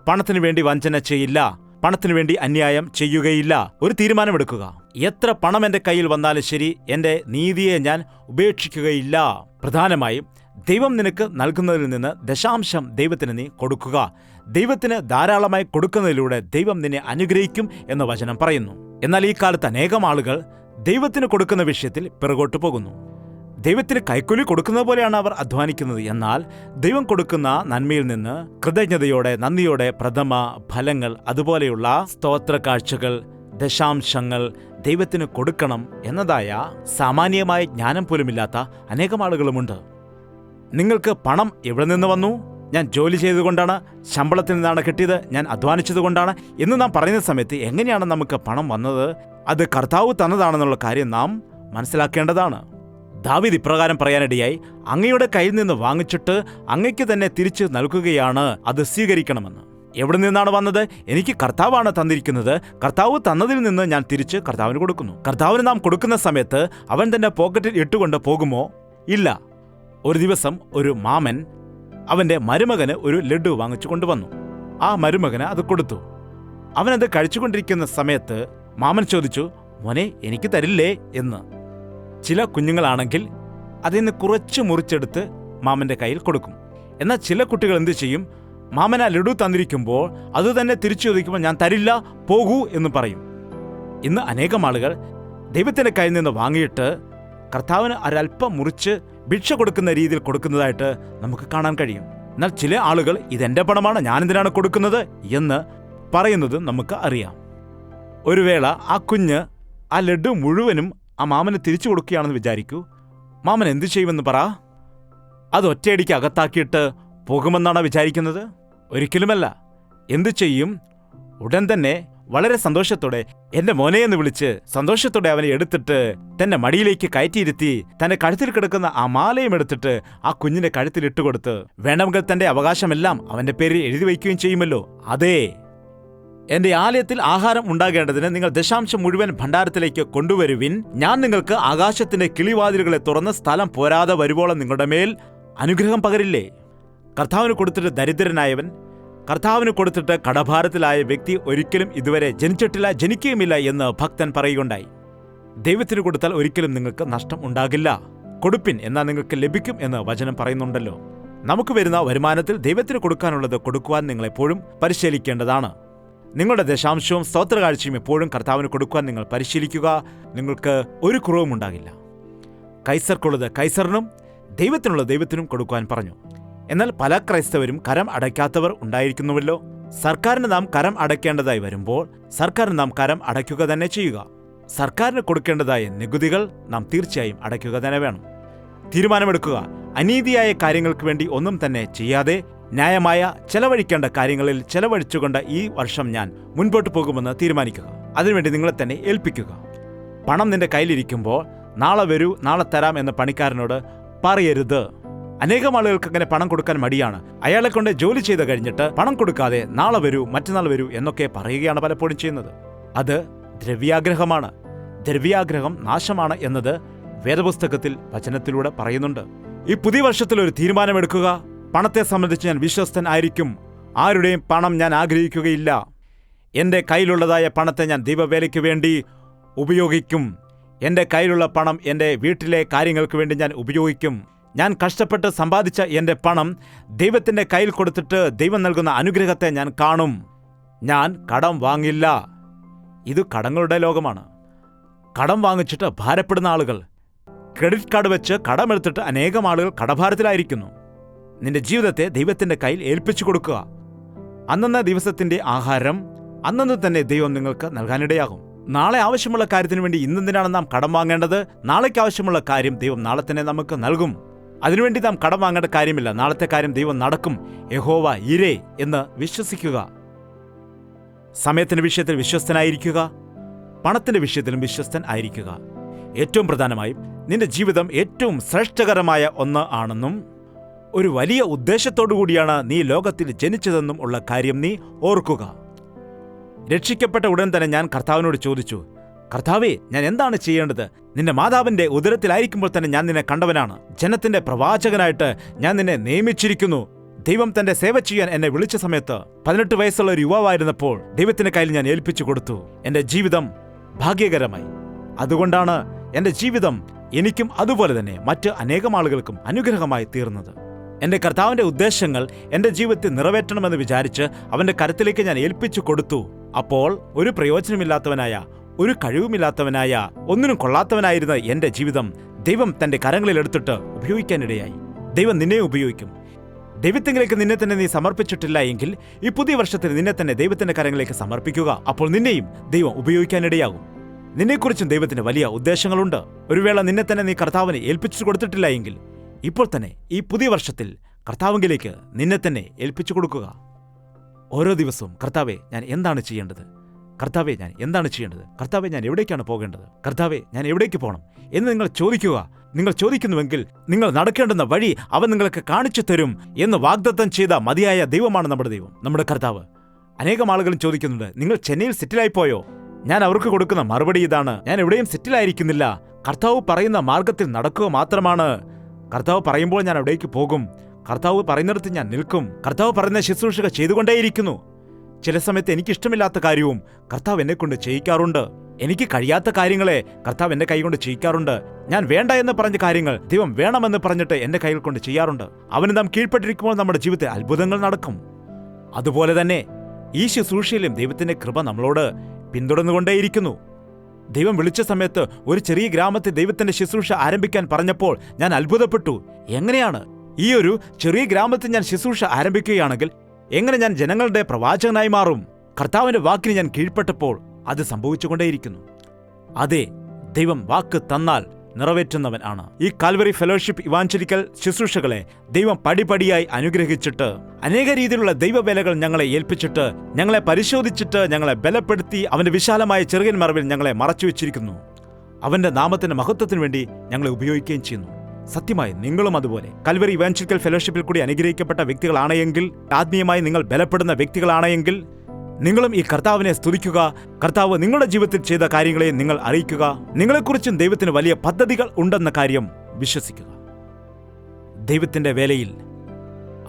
പണത്തിനു വേണ്ടി വഞ്ചന ചെയ്യില്ല, പണത്തിനു വേണ്ടി അന്യായം ചെയ്യുകയില്ല. ഒരു തീരുമാനമെടുക്കുക. എത്ര പണം എൻ്റെ കയ്യിൽ വന്നാലും ശരി, എൻ്റെ നീതിയെ ഞാൻ ഉപേക്ഷിക്കുകയില്ല. പ്രധാനമായും ദൈവം നിനക്ക് നൽകുന്നതിൽ നിന്ന് ദശാംശം ദൈവത്തിന് നീ കൊടുക്കുക. ദൈവത്തിന് ധാരാളമായി കൊടുക്കുന്നതിലൂടെ ദൈവം നിന്നെ അനുഗ്രഹിക്കും എന്ന് വചനം പറയുന്നു. എന്നാൽ ഈ കാലത്ത് അനേകം ആളുകൾ ദൈവത്തിന് കൊടുക്കുന്ന വിഷയത്തിൽ പിറകോട്ട് പോകുന്നു. ദൈവത്തിന് കൈക്കൂലി കൊടുക്കുന്നത് പോലെയാണ് അവർ അധ്വാനിക്കുന്നത്. എന്നാൽ ദൈവം കൊടുക്കുന്ന നന്മയിൽ നിന്ന് കൃതജ്ഞതയോടെ, നന്ദിയോടെ പ്രഥമ ഫലങ്ങൾ, അതുപോലെയുള്ള സ്തോത്ര കാഴ്ചകൾ, ദശാംശങ്ങൾ ദൈവത്തിന് കൊടുക്കണം എന്നതായ സാമാന്യമായ ജ്ഞാനം പോലുമില്ലാത്ത അനേകം ആളുകളുമുണ്ട്. നിങ്ങൾക്ക് പണം എവിടെ നിന്ന് വന്നു? ഞാൻ ജോലി ചെയ്തുകൊണ്ടാണ്, ശമ്പളത്തിൽ നിന്നാണ് കിട്ടിയത്, ഞാൻ അധ്വാനിച്ചതുകൊണ്ടാണ് എന്ന് നാം പറയുന്ന സമയത്ത് എങ്ങനെയാണ് നമുക്ക് പണം വന്നത്? അത് കർത്താവ് തന്നതാണെന്നുള്ള കാര്യം നാം മനസ്സിലാക്കേണ്ടതാണ്. ദാവീദ് ഇപ്രകാരം പറയാനിടയായി, അങ്ങയുടെ കയ്യിൽ നിന്ന് വാങ്ങിച്ചിട്ട് അങ്ങയ്ക്ക് തന്നെ തിരിച്ചു നൽകുകയാണ്, അത് സ്വീകരിക്കണമെന്ന്. എവിടെ നിന്നാണ് വന്നത്? എനിക്ക് കർത്താവാണ് തന്നിരിക്കുന്നത്. കർത്താവ് തന്നതിൽ നിന്ന് ഞാൻ തിരിച്ച് കർത്താവിന് കൊടുക്കുന്നു. കർത്താവിന് നാം കൊടുക്കുന്ന സമയത്ത് അവൻ തന്നെ പോക്കറ്റിൽ ഇട്ടുകൊണ്ട് പോകുമോ? ഇല്ല. ഒരു ദിവസം ഒരു മാമൻ അവൻ്റെ മരുമകന് ഒരു ലഡു വാങ്ങിച്ചു കൊണ്ടുവന്നു. ആ മരുമകന് അത് കൊടുത്തു. അവനത് കഴിച്ചുകൊണ്ടിരിക്കുന്ന സമയത്ത് മാമൻ ചോദിച്ചു, മോനെ എനിക്ക് തരില്ലേ എന്ന്. ചില കുഞ്ഞുങ്ങളാണെങ്കിൽ അതിൽ നിന്ന് കുറച്ച് മുറിച്ചെടുത്ത് മാമൻ്റെ കയ്യിൽ കൊടുക്കും. എന്നാൽ ചില കുട്ടികൾ എന്ത് ചെയ്യും? മാമൻ ആ ലഡു തന്നിരിക്കുമ്പോൾ അത് തന്നെ തിരിച്ചു ചോദിക്കുമ്പോൾ ഞാൻ തരില്ല, പോകൂ എന്ന് പറയും. ഇന്ന് അനേകം ആളുകൾ ദൈവത്തിൻ്റെ കയ്യിൽ നിന്ന് വാങ്ങിയിട്ട് കർത്താവിന് ഒരൽപ്പം മുറിച്ച് ഭിക്ഷ കൊടുക്കുന്ന രീതിയിൽ കൊടുക്കുന്നതായിട്ട് നമുക്ക് കാണാൻ കഴിയും. എന്നാൽ ചില ആളുകൾ ഇതെന്റെ പണമാണ്, ഞാനെന്തിനാണ് കൊടുക്കുന്നത് എന്ന് പറയുന്നത് നമുക്ക് അറിയാം. ഒരു വേള ആ കുഞ്ഞ് ആ ലഡു മുഴുവനും ആ മാമന് തിരിച്ചു കൊടുക്കുകയാണെന്ന് വിചാരിക്കൂ. മാമൻ എന്തു ചെയ്യുമെന്ന് പറ? അത് ഒറ്റയടിക്ക് അകത്താക്കിയിട്ട് പോകുമെന്നാണ് വിചാരിക്കുന്നത്? ഒരിക്കലുമല്ല. എന്തു ചെയ്യും? ഉടൻ തന്നെ വളരെ സന്തോഷത്തോടെ എന്റെ മോനെ എന്ന് വിളിച്ച് സന്തോഷത്തോടെ അവനെ എടുത്തിട്ട് തന്റെ മടിയിലേക്ക് കയറ്റിയിരുത്തി തന്റെ കഴുത്തിൽ കിടക്കുന്ന ആ മാലയും എടുത്തിട്ട് ആ കുഞ്ഞിന്റെ കഴുത്തിൽ ഇട്ടുകൊടുത്ത് വേണമെങ്കിൽ തന്റെ അവകാശമെല്ലാം അവന്റെ പേരിൽ എഴുതി വയ്ക്കുകയും ചെയ്യുമല്ലോ. അതേ, എന്റെ ആലയത്തിൽ ആഹാരം ഉണ്ടാകേണ്ടതിന് നിങ്ങൾ ദശാംശം മുഴുവൻ ഭണ്ഡാരത്തിലേക്ക് കൊണ്ടുവരുവിൻ. ഞാൻ നിങ്ങൾക്ക് ആകാശത്തിന്റെ കിളിവാതിലുകളെ തുറന്ന് സ്ഥലം പോരാതെ വരുവോളം നിങ്ങളുടെ മേൽ അനുഗ്രഹം പകരില്ലേ? കർത്താവിന് കൊടുത്തിട്ട് ദരിദ്രനായവൻ, കർത്താവിന് കൊടുത്തിട്ട് കടഭാരത്തിലായ വ്യക്തി ഒരിക്കലും ഇതുവരെ ജനിച്ചിട്ടില്ല, ജനിക്കുകയുമില്ല എന്ന് ഭക്തൻ പറയുകയുണ്ടായി. ദൈവത്തിന് കൊടുത്താൽ ഒരിക്കലും നിങ്ങൾക്ക് നഷ്ടം ഉണ്ടാകില്ല. കൊടുപ്പിൻ, എന്നാൽ നിങ്ങൾക്ക് ലഭിക്കും എന്ന് വചനം പറയുന്നുണ്ടല്ലോ. നമുക്ക് വരുന്ന വരുമാനത്തിൽ ദൈവത്തിന് കൊടുക്കാനുള്ളത് കൊടുക്കുവാൻ നിങ്ങളെപ്പോഴും പരിശീലിക്കേണ്ടതാണ്. നിങ്ങളുടെ ദശാംശവും സ്തോത്രകാഴ്ചയും എപ്പോഴും കർത്താവിന് കൊടുക്കുവാൻ നിങ്ങൾ പരിശീലിക്കുക. നിങ്ങൾക്ക് ഒരു കുറവും ഉണ്ടാകില്ല. കൈസർക്കുള്ളത് കൈസറിനും ദൈവത്തിനുള്ളത് ദൈവത്തിനും കൊടുക്കുവാൻ പറഞ്ഞു. എന്നാൽ പല ക്രൈസ്തവരും കരം അടയ്ക്കാത്തവർ ഉണ്ടായിരിക്കുന്നുവല്ലോ. സർക്കാരിന് നാം കരം അടയ്ക്കേണ്ടതായി വരുമ്പോൾ സർക്കാരിന് നാം കരം അടയ്ക്കുക തന്നെ ചെയ്യുക. സർക്കാരിന് കൊടുക്കേണ്ടതായ നികുതികൾ നാം തീർച്ചയായും അടയ്ക്കുക തന്നെ വേണം. തീരുമാനമെടുക്കുക. അനീതിയായ കാര്യങ്ങൾക്ക് വേണ്ടി ഒന്നും തന്നെ ചെയ്യാതെ ന്യായമായ ചെലവഴിക്കേണ്ട കാര്യങ്ങളിൽ ചെലവഴിച്ചുകൊണ്ട് ഈ വർഷം ഞാൻ മുൻപോട്ട് പോകുമെന്ന് തീരുമാനിക്കുക. അതിനുവേണ്ടി നിങ്ങളെ തന്നെ ഏൽപ്പിക്കുക. പണം നിന്റെ കയ്യിലിരിക്കുമ്പോൾ നാളെ വരൂ, നാളെ തരാം എന്ന് പണിക്കാരനോട് പറയരുത്. അനേകം ആളുകൾക്ക് അങ്ങനെ പണം കൊടുക്കാൻ മടിയാണ്. അയാളെ കൊണ്ട് ജോലി ചെയ്ത് കഴിഞ്ഞിട്ട് പണം കൊടുക്കാതെ നാളെ വരൂ, മറ്റന്നാൾ വരൂ എന്നൊക്കെ പറയുകയാണ് പലപ്പോഴും ചെയ്യുന്നത്. അത് ദ്രവ്യാഗ്രഹമാണ്. ദ്രവ്യാഗ്രഹം നാശമാണ് എന്നത് വേദപുസ്തകത്തിൽ വചനത്തിലൂടെ പറയുന്നുണ്ട്. ഈ പുതിയ വർഷത്തിൽ ഒരു തീരുമാനമെടുക്കുക. പണത്തെ സംബന്ധിച്ച് ഞാൻ വിശ്വസ്തൻ ആയിരിക്കും. ആരുടെയും പണം ഞാൻ ആഗ്രഹിക്കുകയില്ല. എൻ്റെ കയ്യിലുള്ളതായ പണത്തെ ഞാൻ ദൈവവേലയ്ക്ക് വേണ്ടി ഉപയോഗിക്കും. എൻ്റെ കയ്യിലുള്ള പണം എൻ്റെ വീട്ടിലെ കാര്യങ്ങൾക്ക് വേണ്ടി ഞാൻ ഉപയോഗിക്കും. ഞാൻ കഷ്ടപ്പെട്ട് സമ്പാദിച്ച എൻ്റെ പണം ദൈവത്തിൻ്റെ കയ്യിൽ കൊടുത്തിട്ട് ദൈവം നൽകുന്ന അനുഗ്രഹത്തെ ഞാൻ കാണും. ഞാൻ കടം വാങ്ങില്ല. ഇത് കടങ്ങളുടെ ലോകമാണ്. കടം വാങ്ങിച്ചിട്ട് ഭാരപ്പെടുന്ന ആളുകൾ, ക്രെഡിറ്റ് കാർഡ് വെച്ച് കടമെടുത്തിട്ട് അനേകം ആളുകൾ കടഭാരത്തിലായിരിക്കുന്നു. നിന്റെ ജീവിതത്തെ ദൈവത്തിൻ്റെ കയ്യിൽ ഏൽപ്പിച്ചു കൊടുക്കുക. അന്നന്ന ദിവസത്തിൻ്റെ ആഹാരം അന്നന്ന് തന്നെ ദൈവം നിങ്ങൾക്ക് നൽകാനിടയാകും. നാളെ ആവശ്യമുള്ള കാര്യത്തിന് വേണ്ടി ഇന്നെന്തിനാണ് നാം കടം വാങ്ങേണ്ടത്? നാളേക്ക് ആവശ്യമുള്ള കാര്യം ദൈവം നാളെ തന്നെ നമുക്ക് നൽകും. അതിനുവേണ്ടി നാം കടം വാങ്ങേണ്ട കാര്യമില്ല. നാളത്തെ കാര്യം ദൈവം നടക്കും. യഹോവ ഇരേ എന്ന് വിശ്വസിക്കുക. സമയത്തിന്റെ വിഷയത്തിൽ വിശ്വസ്തനായിരിക്കുക. പണത്തിന്റെ വിഷയത്തിലും വിശ്വസ്തൻ ആയിരിക്കുക. ഏറ്റവും പ്രധാനമായും നിന്റെ ജീവിതം ഏറ്റവും ശ്രേഷ്ഠകരമായ ഒന്ന് ആണെന്നും ഒരു വലിയ ഉദ്ദേശത്തോടു കൂടിയാണ് നീ ലോകത്തിൽ ജനിച്ചതെന്നും ഉള്ള കാര്യം നീ ഓർക്കുക. രക്ഷിക്കപ്പെട്ട ഉടൻ തന്നെ ഞാൻ കർത്താവിനോട് ചോദിച്ചു, കർത്താവേ, ഞാൻ എന്താണ് ചെയ്യേണ്ടത്? നിന്റെ മാതാവിന്റെ ഉദരത്തിലായിരിക്കുമ്പോൾ തന്നെ ഞാൻ നിന്നെ കണ്ടവനാണ്. ജനത്തിന്റെ പ്രവാചകനായിട്ട് ഞാൻ നിന്നെ നിയമിച്ചിരിക്കുന്നു. ദൈവം തന്റെ സേവ ചെയ്യാൻ എന്നെ വിളിച്ച സമയത്ത് 18 വയസ്സുള്ള ഒരു യുവാവായിരുന്നപ്പോൾ ദൈവത്തിന്റെ കയ്യിൽ ഞാൻ ഏൽപ്പിച്ചു കൊടുത്തു. എന്റെ ജീവിതം ഭാഗ്യകരമായി. അതുകൊണ്ടാണ് എന്റെ ജീവിതം എനിക്കും അതുപോലെ തന്നെ മറ്റ് അനേകം ആളുകൾക്കും അനുഗ്രഹമായി തീർന്നത്. എന്റെ കർത്താവിന്റെ ഉദ്ദേശങ്ങൾ എന്റെ ജീവിതത്തിൽ നിറവേറ്റണമെന്ന് വിചാരിച്ച് അവന്റെ കരത്തിലേക്ക് ഞാൻ ഏൽപ്പിച്ചു കൊടുത്തു. അപ്പോൾ ഒരു പ്രയോജനമില്ലാത്തവനായ, ഒരു കഴിവുമില്ലാത്തവനായ, ഒന്നിനും കൊള്ളാത്തവനായിരുന്ന എന്റെ ജീവിതം ദൈവം തന്റെ കരങ്ങളിൽ എടുത്തിട്ട് ഉപയോഗിക്കാനിടയായി. ദൈവം നിന്നെ ഉപയോഗിക്കും. ദൈവത്തിലേക്ക് നിന്നെ തന്നെ നീ സമർപ്പിച്ചിട്ടില്ല എങ്കിൽ ഈ പുതിയ വർഷത്തിൽ നിന്നെ തന്നെ ദൈവത്തിന്റെ കരങ്ങളിലേക്ക് സമർപ്പിക്കുക. അപ്പോൾ നിന്നെയും ദൈവം ഉപയോഗിക്കാനിടയാകും. നിന്നെക്കുറിച്ചും ദൈവത്തിന് വലിയ ഉദ്ദേശങ്ങളുണ്ട്. ഒരു വേള നിന്നെ തന്നെ നീ കർത്താവിനെ ഏൽപ്പിച്ചു കൊടുത്തിട്ടില്ല എങ്കിൽ ഇപ്പോൾ തന്നെ ഈ പുതിയ വർഷത്തിൽ കർത്താവിലേക്ക് നിന്നെ തന്നെ ഏൽപ്പിച്ചു കൊടുക്കുക. ഓരോ ദിവസവും കർത്താവെ, ഞാൻ എന്താണ് ചെയ്യേണ്ടത്? കർത്താവെ, ഞാൻ എന്താണ് ചെയ്യേണ്ടത്? കർത്താവെ, ഞാൻ എവിടേക്കാണ് പോകേണ്ടത്? കർത്താവെ, ഞാൻ എവിടേക്ക് പോകണം എന്ന് നിങ്ങൾ ചോദിക്കുക. നിങ്ങൾ ചോദിക്കുന്നുവെങ്കിൽ നിങ്ങൾ നടക്കേണ്ടുന്ന വഴി അവൻ നിങ്ങൾക്ക് കാണിച്ചു തരും എന്ന് വാഗ്ദത്തം ചെയ്ത മതിയായ ദൈവമാണ് നമ്മുടെ ദൈവം, നമ്മുടെ കർത്താവ്. അനേകം ആളുകളും ചോദിക്കുന്നുണ്ട്, നിങ്ങൾ ചെന്നൈയിൽ സെറ്റിലായിപ്പോയോ? ഞാൻ അവർക്ക് കൊടുക്കുന്ന മറുപടി ഇതാണ്, ഞാൻ എവിടെയും സെറ്റിലായിരിക്കുന്നില്ല. കർത്താവ് പറയുന്ന മാർഗത്തിൽ നടക്കുക മാത്രമാണ്. കർത്താവ് പറയുമ്പോൾ ഞാൻ അവിടേക്ക് പോകും. കർത്താവ് പറയുന്നിടത്ത് ഞാൻ നിൽക്കും. കർത്താവ് പറയുന്ന ശുശ്രൂഷകൾ ചെയ്തുകൊണ്ടേയിരിക്കുന്നു. ചില സമയത്ത് എനിക്കിഷ്ടമില്ലാത്ത കാര്യവും കർത്താവ് എന്നെ കൊണ്ട് ചെയ്യിക്കാറുണ്ട്. എനിക്ക് കഴിയാത്ത കാര്യങ്ങളെ കർത്താവ് എന്റെ കൈ കൊണ്ട് ചെയ്യിക്കാറുണ്ട്. ഞാൻ വേണ്ട എന്ന് പറഞ്ഞ കാര്യങ്ങൾ ദൈവം വേണമെന്ന് പറഞ്ഞിട്ട് എന്റെ കൈകൾ കൊണ്ട് ചെയ്യാറുണ്ട്. അവന് നാം കീഴ്പ്പെട്ടിരിക്കുമ്പോൾ നമ്മുടെ ജീവിതത്തിൽ അത്ഭുതങ്ങൾ നടക്കും. അതുപോലെ തന്നെ ഈ ശുശ്രൂഷയിലും ദൈവത്തിന്റെ കൃപ നമ്മളോട് പിന്തുടർന്നുകൊണ്ടേയിരിക്കുന്നു. ദൈവം വിളിച്ച സമയത്ത് ഒരു ചെറിയ ഗ്രാമത്തിൽ ദൈവത്തിന്റെ ശുശ്രൂഷ ആരംഭിക്കാൻ പറഞ്ഞപ്പോൾ ഞാൻ അത്ഭുതപ്പെട്ടു. എങ്ങനെയാണ് ഈ ഒരു ചെറിയ ഗ്രാമത്തിൽ ഞാൻ ശുശ്രൂഷ ആരംഭിക്കുകയാണെങ്കിൽ എങ്ങനെ ഞാൻ ജനങ്ങളുടെ പ്രവാചകനായി മാറും? കർത്താവിന്റെ വാക്കിന് ഞാൻ കീഴ്പ്പെട്ടപ്പോൾ അത് സംഭവിച്ചുകൊണ്ടേയിരിക്കുന്നു. അതെ, ദൈവം വാക്ക് തന്നാൽ നിറവേറ്റുന്നവൻ ആണ്. ഈ കാൽവറി ഫെലോഷിപ്പ് ഇവാഞ്ചലിക്കൽ ശുശ്രൂഷകളെ ദൈവം പടിപടിയായി അനുഗ്രഹിച്ചിട്ട് അനേക രീതിയിലുള്ള ദൈവവേലകൾ ഞങ്ങളെ ഏൽപ്പിച്ചിട്ട് ഞങ്ങളെ പരിശോധിച്ചിട്ട് ഞങ്ങളെ ബലപ്പെടുത്തി അവന്റെ വിശാലമായ ചെറിയ മറവിൽ ഞങ്ങളെ മറച്ചുവെച്ചിരിക്കുന്നു. അവന്റെ നാമത്തിന്റെ മഹത്വത്തിനു വേണ്ടി ഞങ്ങളെ ഉപയോഗിക്കുകയും ചെയ്യുന്നു. സത്യമായി നിങ്ങളും അതുപോലെ കാൽവറി ഇവാഞ്ചലിക്കൽ ഫെലോഷിപ്പിൽ കൂടി അനുഗ്രഹിക്കപ്പെട്ട വ്യക്തികളാണെങ്കിൽ, ആത്മീയമായി നിങ്ങൾ ബലപ്പെടുന്ന വ്യക്തികളാണെങ്കിൽ നിങ്ങളും ഈ കർത്താവിനെ സ്തുതിക്കുക. കർത്താവ് നിങ്ങളുടെ ജീവിതത്തിൽ ചെയ്ത കാര്യങ്ങളെ നിങ്ങൾ അറിയിക്കുക. നിങ്ങളെക്കുറിച്ചും ദൈവത്തിന് വലിയ പദ്ധതികൾ ഉണ്ടെന്ന കാര്യം വിശ്വസിക്കുക. ദൈവത്തിന്റെ വേലയിൽ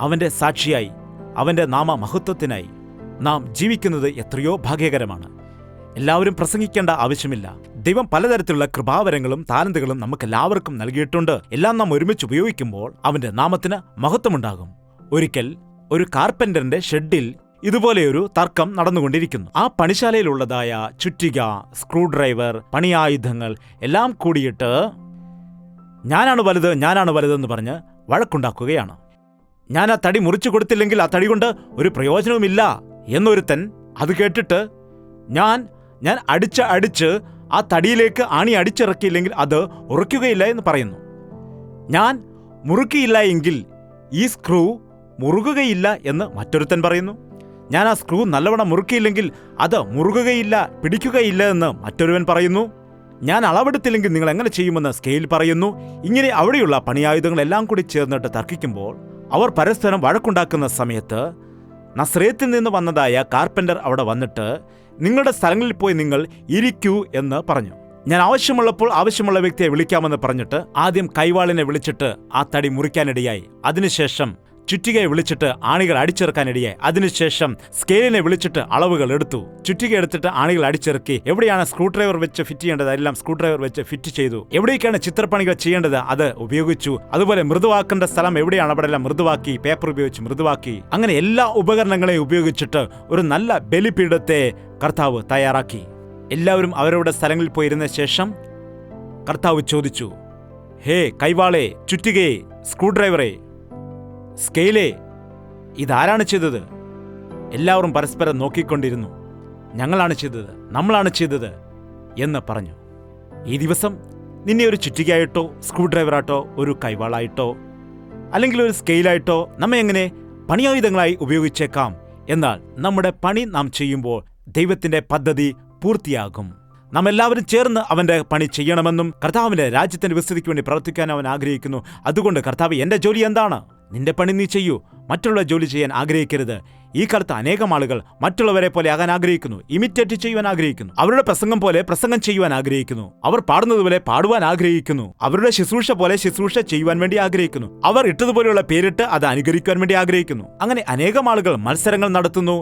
അവന്റെ സാക്ഷിയായി, അവന്റെ നാമമഹത്വത്തിനായി നാം ജീവിക്കുന്നത് എത്രയോ ഭാഗ്യകരമാണ്. എല്ലാവരും പ്രസംഗിക്കേണ്ട ആവശ്യമില്ല. ദൈവം പലതരത്തിലുള്ള കൃപാവരങ്ങളും താലന്തുകളും നമുക്കെല്ലാവർക്കും നൽകിയിട്ടുണ്ട്. എല്ലാം നാം ഒരുമിച്ച് ഉപയോഗിക്കുമ്പോൾ അവന്റെ നാമത്തിന് മഹത്വമുണ്ടാകും. ഒരിക്കൽ ഒരു കാർപ്പന്ററിന്റെ ഷെഡിൽ ഇതുപോലെയൊരു തർക്കം നടന്നുകൊണ്ടിരിക്കുന്നു. ആ പണിശാലയിലുള്ളതായ ചുറ്റിക, സ്ക്രൂ ഡ്രൈവർ, പണിയായുധങ്ങൾ എല്ലാം കൂടിയിട്ട് ഞാനാണ് വലുതെന്ന് പറഞ്ഞ് വഴക്കുണ്ടാക്കുകയാണ്. ഞാൻ ആ തടി മുറിച്ചു കൊടുത്തില്ലെങ്കിൽ ആ തടി കൊണ്ട് ഒരു പ്രയോജനവുമില്ല എന്നൊരുത്തൻ അത് കേട്ടിട്ട് ഞാൻ അടിച്ച് ആ തടിയിലേക്ക് ആണി അടിച്ചിറക്കിയില്ലെങ്കിൽ അത് ഉറയ്ക്കുകയില്ല എന്ന് പറയുന്നു. ഞാൻ മുറുക്കിയില്ല എങ്കിൽ ഈ സ്ക്രൂ മുറുകുകയില്ല എന്ന് മറ്റൊരുത്തൻ പറയുന്നു. ഞാൻ ആ സ്ക്രൂ നല്ലവണ്ണം മുറുക്കിയില്ലെങ്കിൽ അത് മുറുകുകയില്ല, പിടിക്കുകയില്ല എന്ന് മറ്റൊരുവൻ പറയുന്നു. ഞാൻ അളവെടുത്തില്ലെങ്കിൽ നിങ്ങൾ എങ്ങനെ ചെയ്യുമെന്ന് സ്കെയിൽ പറയുന്നു. ഇങ്ങനെ അവിടെയുള്ള പണിയായുധങ്ങളെല്ലാം കൂടി ചേർന്നിട്ട് തർക്കിക്കുമ്പോൾ അവർ പരസ്പരം വഴക്കുണ്ടാക്കുന്ന സമയത്ത് നസ്രേത്തിൽ നിന്ന് വന്നതായ കാർപ്പന്റർ അവിടെ വന്നിട്ട് നിങ്ങളുടെ സ്ഥലങ്ങളിൽ പോയി നിങ്ങൾ ഇരിക്കൂ എന്ന് പറഞ്ഞു. ഞാൻ ആവശ്യമുള്ളപ്പോൾ ആവശ്യമുള്ള വ്യക്തിയെ വിളിക്കാമെന്ന് പറഞ്ഞിട്ട് ആദ്യം കൈവാളിനെ വിളിച്ചിട്ട് ആ തടി മുറിക്കാനിടയായി. അതിനുശേഷം ചുറ്റികയെ വിളിച്ചിട്ട് ആണികൾ അടിച്ചിറക്കാനിടയായി. അതിനുശേഷം സ്കെയിലിനെ വിളിച്ചിട്ട് അളവുകൾ എടുത്തു. ചുറ്റിക എടുത്തിട്ട് ആണികൾ അടിച്ചിറക്കി. എവിടെയാണ് സ്ക്രൂ ഡ്രൈവർ വെച്ച് ഫിറ്റ് ചെയ്യേണ്ടത് എല്ലാം സ്ക്രൂ ഡ്രൈവർ വെച്ച് ഫിറ്റ് ചെയ്തു. എവിടേക്കാണ് ചിത്രപ്പണികൾ ചെയ്യേണ്ടത് അത് ഉപയോഗിച്ചു. അതുപോലെ മൃദുവാക്കേണ്ട സ്ഥലം എവിടെയാണ് അവിടെല്ലാം മൃദുവാക്കി, പേപ്പർ ഉപയോഗിച്ച് മൃദുവാക്കി. അങ്ങനെ എല്ലാ ഉപകരണങ്ങളെയും ഉപയോഗിച്ചിട്ട് ഒരു നല്ല ബലിപീഠത്തെ കർത്താവ് തയ്യാറാക്കി. എല്ലാവരും അവരവരുടെ സ്ഥലങ്ങളിൽ പോയിരുന്ന ശേഷം കർത്താവ് ചോദിച്ചു, ഹേ കൈവാളെ, ചുറ്റികയെ, സ്ക്രൂ ഡ്രൈവറെ, സ്കെയിലേ, ഇതാരാണ് ചെയ്തത്? എല്ലാവരും പരസ്പരം നോക്കിക്കൊണ്ടിരുന്നു. ഞങ്ങളാണ് ചെയ്തത്, നമ്മളാണ് ചെയ്തത് എന്ന് പറഞ്ഞു. ഈ ദിവസം നിന്നെ ഒരു ചുറ്റികയായിട്ടോ സ്ക്രൂ ഡ്രൈവറായിട്ടോ ഒരു കൈവാളായിട്ടോ അല്ലെങ്കിൽ ഒരു സ്കെയിലായിട്ടോ നമ്മെ എങ്ങനെ പണിയായുധങ്ങളായി ഉപയോഗിച്ചേക്കാം. എന്നാൽ നമ്മുടെ പണി നാം ചെയ്യുമ്പോൾ ദൈവത്തിന്റെ പദ്ധതി പൂർത്തിയാകും. നാം എല്ലാവരും ചേർന്ന് അവന്റെ പണി ചെയ്യണമെന്നും കർത്താവിന്റെ രാജ്യത്തിന്റെ വിസ്തൃതിക്ക് വേണ്ടി പ്രവർത്തിക്കാൻ അവൻ ആഗ്രഹിക്കുന്നു. അതുകൊണ്ട് കർത്താവ്, എന്റെ ജോലി എന്താണ്? നിന്റെ പണി നീ ചെയ്യൂ. മറ്റുള്ള ജോലി ചെയ്യാൻ ആഗ്രഹിക്കരുത്. ഈ കാലത്ത് അനേകം ആളുകൾ മറ്റുള്ളവരെ പോലെ ആകാൻ ആഗ്രഹിക്കുന്നു, ഇമിറ്റേറ്റ് ചെയ്യുവാൻ ആഗ്രഹിക്കുന്നു, അവരുടെ പ്രസംഗം പോലെ പ്രസംഗം ചെയ്യുവാൻ ആഗ്രഹിക്കുന്നു, അവർ പാടുന്നത് പോലെ പാടുവാൻ ആഗ്രഹിക്കുന്നു, അവരുടെ ശുശ്രൂഷ പോലെ ശുശ്രൂഷ ചെയ്യുവാൻ വേണ്ടി ആഗ്രഹിക്കുന്നു, അവർ ഇട്ടതുപോലെയുള്ള പേരിട്ട് അത് അനുകരിക്കുവാൻ വേണ്ടി ആഗ്രഹിക്കുന്നു. അങ്ങനെ അനേകം ആളുകൾ മത്സരങ്ങൾ നടത്തുന്നു,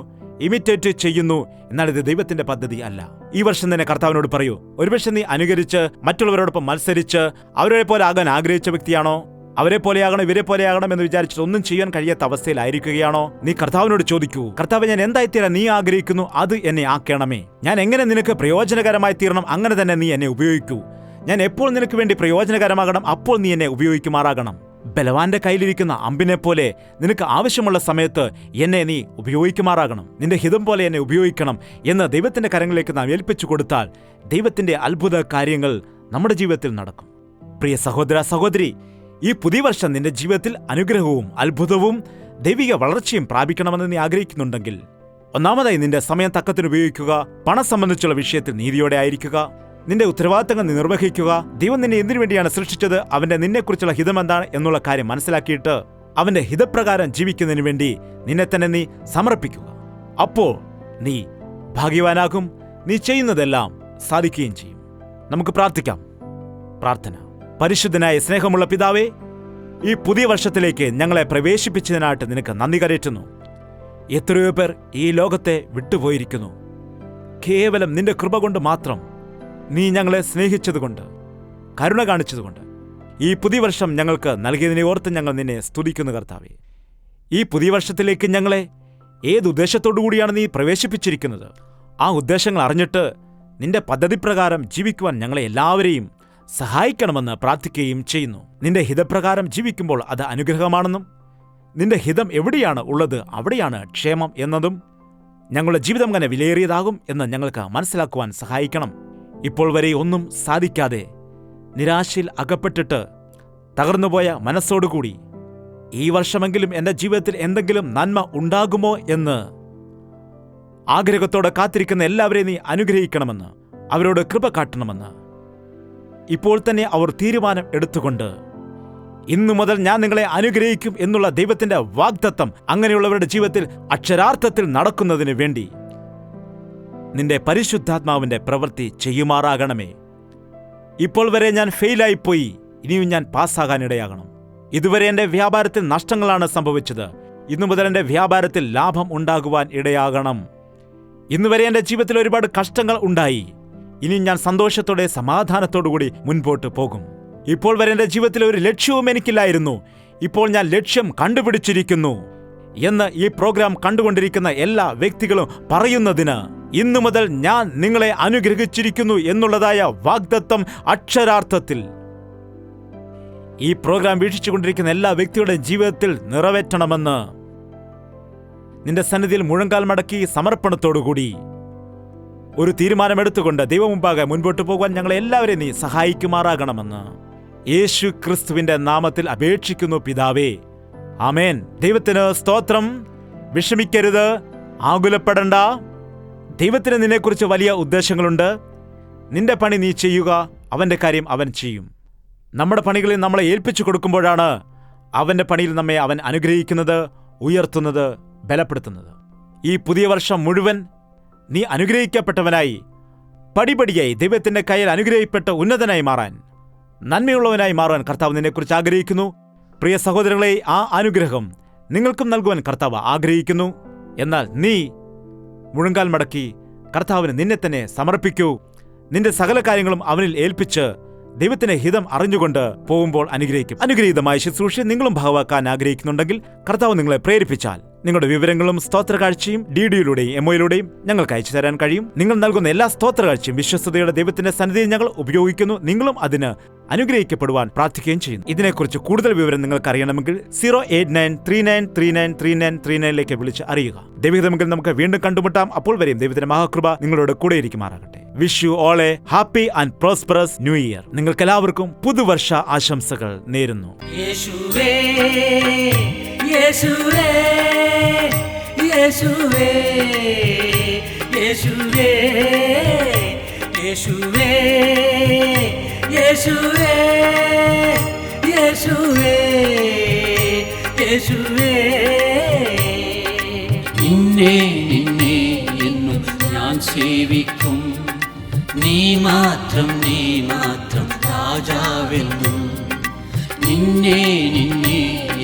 ഇമിറ്റേറ്റ് ചെയ്യുന്നു. എന്നാൽ ഇത് ദൈവത്തിന്റെ പദ്ധതി അല്ല. ഈ വർഷം തന്നെ കർത്താവിനോട് പറയൂ, ഒരുപക്ഷെ നീ അനുകരിച്ച് മറ്റുള്ളവരോടൊപ്പം മത്സരിച്ച് അവരെ പോലെ ആകാൻ ആഗ്രഹിച്ച വ്യക്തിയാണോ? അവരെ പോലെയാകണം, ഇവരെ പോലെയാകണം എന്ന് വിചാരിച്ചിട്ട് ഒന്നും ചെയ്യാൻ കഴിയാത്ത അവസ്ഥയിലായിരിക്കുകയാണോ? നീ കർത്താവിനോട് ചോദിക്കൂ, കർത്താവ്, ഞാൻ എന്തായിത്തീരാൻ നീ ആഗ്രഹിക്കുന്നു അത് എന്നെ ആക്കണമേ. ഞാൻ എങ്ങനെ നിനക്ക് പ്രയോജനകരമായി തീരണം അങ്ങനെ തന്നെ നീ എന്നെ ഉപയോഗിക്കൂ. ഞാൻ എപ്പോൾ നിനക്ക് വേണ്ടി പ്രയോജനകരമാകണം അപ്പോൾ നീ എന്നെ ഉപയോഗിക്കുമാറാകണം. ബലവാന്റെ കയ്യിലിരിക്കുന്ന അമ്പിനെ പോലെ നിനക്ക് ആവശ്യമുള്ള സമയത്ത് എന്നെ നീ ഉപയോഗിക്കുമാറാകണം. നിന്റെ ഹിതം പോലെ എന്നെ ഉപയോഗിക്കണം എന്ന് ദൈവത്തിന്റെ കരങ്ങളിലേക്ക് നാം ഏൽപ്പിച്ചു കൊടുത്താൽ ദൈവത്തിന്റെ അത്ഭുത കാര്യങ്ങൾ നമ്മുടെ ജീവിതത്തിൽ നടക്കും. പ്രിയ സഹോദര, സഹോദരി, ഈ പുതിയ വർഷം നിന്റെ ജീവിതത്തിൽ അനുഗ്രഹവും അത്ഭുതവും ദൈവിക വളർച്ചയും പ്രാപിക്കണമെന്ന് നീ ആഗ്രഹിക്കുന്നുണ്ടെങ്കിൽ ഒന്നാമതായി നിന്റെ സമയം തക്കത്തിന് ഉപയോഗിക്കുക. പണം സംബന്ധിച്ചുള്ള വിഷയത്തിൽ നീതിയോടെ ആയിരിക്കുക. നിന്റെ ഉത്തരവാദിത്തങ്ങൾ നിർവഹിക്കുക. ദൈവം നിന്നെ എന്തിനു വേണ്ടിയാണ് സൃഷ്ടിച്ചത്, അവന്റെ നിന്നെക്കുറിച്ചുള്ള ഹിതം എന്താണ് എന്നുള്ള കാര്യം മനസ്സിലാക്കിയിട്ട് അവന്റെ ഹിതപ്രകാരം ജീവിക്കുന്നതിന് വേണ്ടി നിന്നെ തന്നെ നീ സമർപ്പിക്കുക. അപ്പോൾ നീ ഭാഗ്യവാനാകും. നീ ചെയ്യുന്നതെല്ലാം സാധിക്കുകയും ചെയ്യും. നമുക്ക് പ്രാർത്ഥിക്കാം. പ്രാർത്ഥന. പരിശുദ്ധനായ സ്നേഹമുള്ള പിതാവേ, ഈ പുതിയ വർഷത്തിലേക്ക് ഞങ്ങളെ പ്രവേശിപ്പിച്ചതിനായിട്ട് നിനക്ക് നന്ദി കരയറ്റുന്നു. എത്രയോ പേർ ഈ ലോകത്തെ വിട്ടുപോയിരിക്കുന്നു. കേവലം നിന്റെ കൃപ കൊണ്ട് മാത്രം, നീ ഞങ്ങളെ സ്നേഹിച്ചതുകൊണ്ട്, കരുണ കാണിച്ചതുകൊണ്ട് ഈ പുതിയ വർഷം ഞങ്ങൾക്ക് നൽകിയതിനെ ഓർത്ത് ഞങ്ങൾ നിന്നെ സ്തുതിക്കുന്നു കർത്താവേ. ഈ പുതിയ വർഷത്തിലേക്ക് ഞങ്ങളെ ഏത് ഉദ്ദേശത്തോടുകൂടിയാണ് നീ പ്രവേശിപ്പിച്ചിരിക്കുന്നത്, ആ ഉദ്ദേശങ്ങൾ അറിഞ്ഞിട്ട് നിന്റെ പദ്ധതി പ്രകാരം ജീവിക്കുവാൻ ഞങ്ങളെ എല്ലാവരെയും സഹായിക്കണമെന്ന് പ്രാർത്ഥിക്കുകയും ചെയ്യുന്നു. നിന്റെ ഹിതപ്രകാരം ജീവിക്കുമ്പോൾ അത് അനുഗ്രഹമാണെന്നും നിന്റെ ഹിതം എവിടെയാണ് ഉള്ളത് അവിടെയാണ് ക്ഷേമം എന്നതും ഞങ്ങളുടെ ജീവിതം അങ്ങനെ വിലയേറിയതാകും എന്ന് ഞങ്ങൾക്ക് മനസ്സിലാക്കുവാൻ സഹായിക്കണം. ഇപ്പോൾ വരെ ഒന്നും സാധിക്കാതെ നിരാശയിൽ അകപ്പെട്ടിട്ട് തകർന്നുപോയ മനസ്സോടുകൂടി ഈ വർഷമെങ്കിലും എൻ്റെ ജീവിതത്തിൽ എന്തെങ്കിലും നന്മ ഉണ്ടാകുമോ എന്ന് ആഗ്രഹത്തോടെ കാത്തിരിക്കുന്ന എല്ലാവരെയും നീ അനുഗ്രഹിക്കണമെന്ന്, അവരോട് കൃപ കാട്ടണമെന്ന് ഇപ്പോൾ തന്നെ അവർ തീരുമാനം എടുത്തുകൊണ്ട് ഇന്നു മുതൽ ഞാൻ നിങ്ങളെ അനുഗ്രഹിക്കും എന്നുള്ള ദൈവത്തിന്റെ വാഗ്ദത്തം അങ്ങനെയുള്ളവരുടെ ജീവിതത്തിൽ അക്ഷരാർത്ഥത്തിൽ നടക്കുന്നതിന് വേണ്ടി നിന്റെ പരിശുദ്ധാത്മാവിന്റെ പ്രവൃത്തി ചെയ്യുമാറാകണമേ. ഇപ്പോൾ വരെ ഞാൻ ഫെയിലായിപ്പോയി, ഇനിയും ഞാൻ പാസ്സാകാനിടയാകണം. ഇതുവരെ എൻ്റെ വ്യാപാരത്തിൽ നഷ്ടങ്ങളാണ് സംഭവിച്ചത്, ഇന്നു മുതൽ എൻ്റെ വ്യാപാരത്തിൽ ലാഭം ഉണ്ടാകുവാൻ ഇടയാകണം. ഇന്നുവരെ എൻ്റെ ജീവിതത്തിൽ ഒരുപാട് കഷ്ടങ്ങൾ ഉണ്ടായി, ഇനി ഞാൻ സന്തോഷത്തോടെ സമാധാനത്തോടുകൂടി മുൻപോട്ട് പോകും. ഇപ്പോൾ വരെ എൻ്റെ ജീവിതത്തിൽ ഒരു ലക്ഷ്യവും എനിക്കില്ലായിരുന്നു, ഇപ്പോൾ ഞാൻ ലക്ഷ്യം കണ്ടുപിടിച്ചിരിക്കുന്നു എന്ന് ഈ പ്രോഗ്രാം കണ്ടുകൊണ്ടിരിക്കുന്ന എല്ലാ വ്യക്തികളും പറയുന്നതിന് ഇന്നു മുതൽ ഞാൻ നിങ്ങളെ അനുഗ്രഹിച്ചിരിക്കുന്നു എന്നുള്ളതായ വാഗ്ദത്തം അക്ഷരാർത്ഥത്തിൽ ഈ പ്രോഗ്രാം വീക്ഷിച്ചുകൊണ്ടിരിക്കുന്ന എല്ലാ വ്യക്തികളുടെ ജീവിതത്തിൽ നിറവേറ്റണമെന്ന് നിന്റെ സന്നിധിയിൽ മുഴങ്കാൽ മടക്കി സമർപ്പണത്തോടുകൂടി ഒരു തീരുമാനമെടുത്തുകൊണ്ട് ദൈവമുമ്പാകെ മുൻപോട്ട് പോകുവാൻ ഞങ്ങളെ എല്ലാവരെയും നീ സഹായിക്കുമാറാകണമെന്ന് യേശു ക്രിസ്തുവിന്റെ നാമത്തിൽ അപേക്ഷിക്കുന്നു പിതാവേ, ആമേൻ. ദൈവത്തിന് സ്തോത്രം. വിഷമിക്കരുത്, ആകുലപ്പെടണ്ട. ദൈവത്തിന് നിന്നെക്കുറിച്ച് വലിയ ഉദ്ദേശങ്ങളുണ്ട്. നിന്റെ പണി നീ ചെയ്യുക, അവന്റെ കാര്യം അവൻ ചെയ്യും. നമ്മുടെ പണികളിൽ നമ്മളെ ഏൽപ്പിച്ചു കൊടുക്കുമ്പോഴാണ് അവന്റെ പണിയിൽ നമ്മെ അവൻ അനുഗ്രഹിക്കുന്നത്, ഉയർത്തുന്നത്, ബലപ്പെടുത്തുന്നത്. ഈ പുതിയ വർഷം മുഴുവൻ നീ അനുഗ്രഹിക്കപ്പെട്ടവനായി പടിപടിയായി ദൈവത്തിന്റെ കയ്യിൽ അനുഗ്രഹിക്കപ്പെട്ട് ഉന്നതനായി മാറാൻ, നന്മയുള്ളവനായി മാറാൻ കർത്താവ് നിന്നെക്കുറിച്ച് ആഗ്രഹിക്കുന്നു. പ്രിയ സഹോദരങ്ങളെ, ആ അനുഗ്രഹം നിങ്ങൾക്കും നൽകുവാൻ കർത്താവ് ആഗ്രഹിക്കുന്നു. എന്നാൽ നീ മുഴങ്കാൽ മടക്കി കർത്താവിന് നിന്നെ തന്നെ സമർപ്പിക്കൂ. നിന്റെ സകല കാര്യങ്ങളും അവനിൽ ഏൽപ്പിച്ച് ദൈവത്തിന്റെ ഹിതം അറിഞ്ഞുകൊണ്ട് പോകുമ്പോൾ അനുഗ്രഹിക്കും. അനുഗ്രഹീതമായ ശുശ്രൂഷ നിങ്ങളും ഭാഗമാക്കാൻ ആഗ്രഹിക്കുന്നുണ്ടെങ്കിൽ കർത്താവ് നിങ്ങളെ പ്രേരിപ്പിച്ചാൽ നിങ്ങളുടെ വിവരങ്ങളും സ്തോത്ര കാഴ്ചയും DD-യിലൂടെയും MO-യിലൂടെയും ഞങ്ങൾക്ക് അയച്ചു തരാൻ കഴിയും. നിങ്ങൾ നൽകുന്ന എല്ലാ സ്തോത്ര കാഴ്ചയും വിശ്വസ്തയുടെ ദൈവത്തിന്റെ സന്നിധിയിൽ ഞങ്ങൾ ഉപയോഗിക്കുന്നു. നിങ്ങളും അതിന് അനുഗ്രഹിക്കപ്പെടുവാൻ പ്രാർത്ഥിക്കുകയും ചെയ്യുന്നു. ഇതിനെക്കുറിച്ച് കൂടുതൽ വിവരം നിങ്ങൾക്ക് അറിയണമെങ്കിൽ 08939393939 വിളിച്ച് അറിയുക. ദൈവഹിതമെങ്കിൽ നമുക്ക് വീണ്ടും കണ്ടുമുട്ടാം. അപ്പോൾ വരെയും ദൈവത്തിന്റെ മഹാകൃപ നിങ്ങളോട് കൂടെ ഇരിക്കുമാറാകട്ടെ. Wish you all a happy and prosperous new year. നിങ്ങൾക്കെല്ലാവർക്കും പുതുവർഷ ആശംസകൾ നേരുന്നു.
യേശുവേ യേശുവേ യേശുവേ യേശുവേ യേശുവേ യേശുവേ യേശുവേ യേശുവേ നിന്നെ നിന്നെ എന്നും ഞാൻ സേവിക്കും. നീ മാത്രം രാജാവെന്നും. നിന്നെ നിന്നെ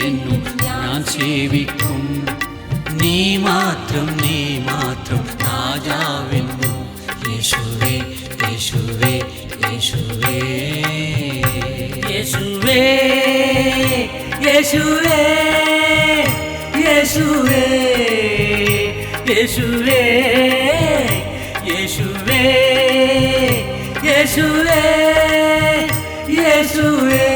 എന്നും ഞാൻ സേവിക്കും. നീ മാത്രം രാജാവെന്നും. യേശുവേ യേശുവേ യേശുവേ യേശുവേ യേശുവേ യേശുവേ യേശുവേ യേശുവേ യേശുവേ യേശുവേ